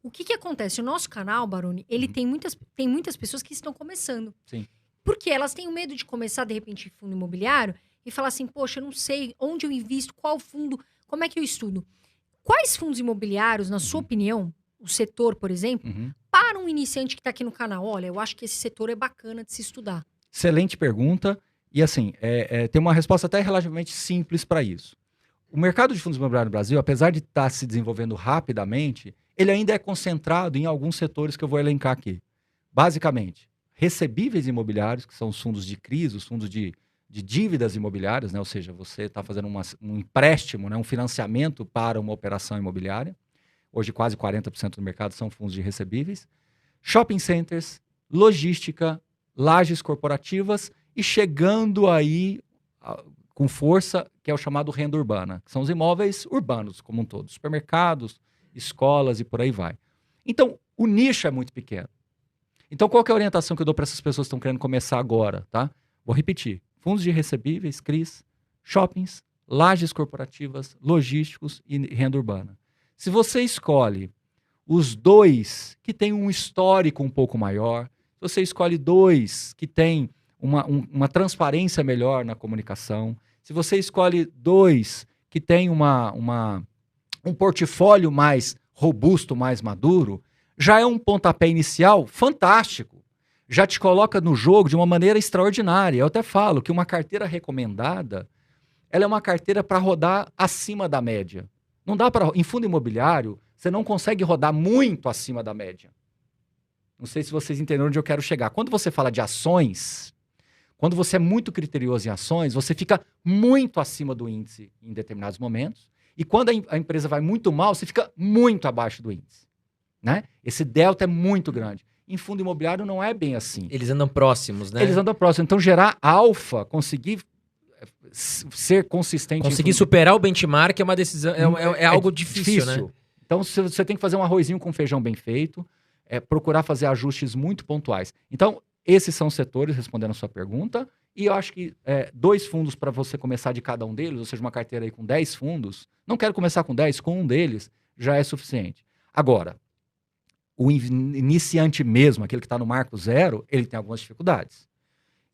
O que acontece? O nosso canal, Baroni, ele tem muitas pessoas que estão começando. Sim. Porque elas têm o medo de começar, de repente, em fundo imobiliário e falar assim, poxa, eu não sei onde eu invisto, qual fundo, como é que eu estudo. Quais fundos imobiliários, na sua opinião, o setor, por exemplo, para um iniciante que está aqui no canal, olha, eu acho que esse setor é bacana de se estudar? Excelente pergunta. E assim, tem uma resposta até relativamente simples para isso. O mercado de fundos imobiliários no Brasil, apesar de estar se desenvolvendo rapidamente, ele ainda é concentrado em alguns setores que eu vou elencar aqui. Basicamente, recebíveis imobiliários, que são os fundos de CRIs, os fundos de dívidas imobiliárias, né? Ou seja, você está fazendo um empréstimo, né? Um financiamento para uma operação imobiliária. Hoje, quase 40% do mercado são fundos de recebíveis. Shopping centers, logística, lajes corporativas e chegando aí com força, que é o chamado renda urbana, que são os imóveis urbanos como um todo, supermercados, escolas e por aí vai. Então, o nicho é muito pequeno. Então, qual que é a orientação que eu dou para essas pessoas que estão querendo começar agora, tá? Vou repetir. Fundos de recebíveis, CRIs, shoppings, lajes corporativas, logísticos e renda urbana. Se você escolhe os dois que têm um histórico um pouco maior, se você escolhe dois que têm uma transparência melhor na comunicação, se você escolhe dois que têm um portfólio mais robusto, mais maduro, já é um pontapé inicial fantástico. Já te coloca no jogo de uma maneira extraordinária. Eu até falo que uma carteira recomendada, ela é uma carteira para rodar acima da média. Não dá para, em fundo imobiliário, você não consegue rodar muito acima da média. Não sei se vocês entenderam onde eu quero chegar. Quando você fala de ações, quando você é muito criterioso em ações, você fica muito acima do índice em determinados momentos. E quando a empresa vai muito mal, você fica muito abaixo do índice. Né? Esse delta é muito grande. Em fundo imobiliário não é bem assim. Eles andam próximos, né? Eles andam próximos. Então, gerar alfa, conseguir ser consistente. Conseguir superar o benchmark é uma decisão, é algo difícil, né? Então, você tem que fazer um arrozinho com feijão bem feito, procurar fazer ajustes muito pontuais. Então, esses são os setores, respondendo a sua pergunta, e eu acho que 2 fundos para você começar de cada um deles, ou seja, uma carteira aí com 10 fundos, não quero começar com 10, com um deles já é suficiente. Agora, o iniciante mesmo, aquele que está no marco zero, ele tem algumas dificuldades.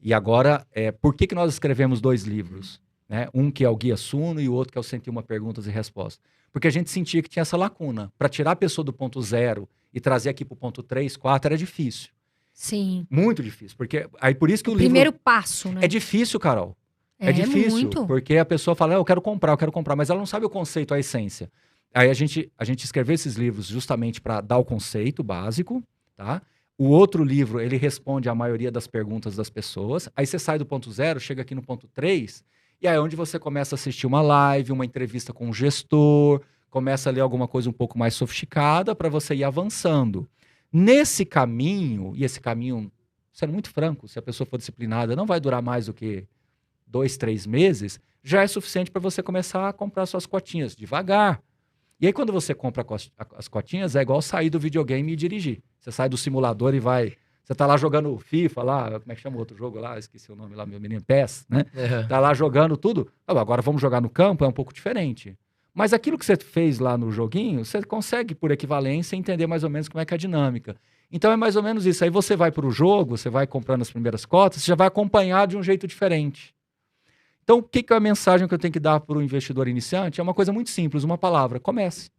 E agora, por que nós escrevemos 2 livros? Né? Um que é o Guia Suno e o outro que é o 101 Perguntas e Respostas. Porque a gente sentia que tinha essa lacuna. Para tirar a pessoa do ponto 0 e trazer aqui para o ponto 3, 4, era difícil. Sim. Muito difícil. Porque aí por isso que o livro... Primeiro passo, né? É difícil, Carol. É difícil. Muito. Porque a pessoa fala, eu quero comprar, mas ela não sabe o conceito, a essência. Aí a gente escreveu esses livros justamente para dar o conceito básico, tá? O outro livro, ele responde a maioria das perguntas das pessoas. Aí você sai do ponto 0, chega aqui no ponto 3, e aí é onde você começa a assistir uma live, uma entrevista com um gestor, começa a ler alguma coisa um pouco mais sofisticada para você ir avançando. Nesse caminho, e esse caminho, sendo muito franco, se a pessoa for disciplinada, não vai durar mais do que 2, 3 meses, já é suficiente para você começar a comprar suas cotinhas devagar. E aí, quando você compra as cotinhas, é igual sair do videogame e dirigir. Você sai do simulador e vai... Você tá lá jogando FIFA, lá, como é que chama o outro jogo lá? Esqueci o nome lá, meu menino, PES, né? Tá lá jogando tudo. Agora vamos jogar no campo, é um pouco diferente. Mas aquilo que você fez lá no joguinho, você consegue, por equivalência, entender mais ou menos como é que é a dinâmica. Então é mais ou menos isso. Aí você vai para o jogo, você vai comprando as primeiras cotas, você já vai acompanhar de um jeito diferente. Então, o que é a mensagem que eu tenho que dar para o investidor iniciante? É uma coisa muito simples, uma palavra: comece.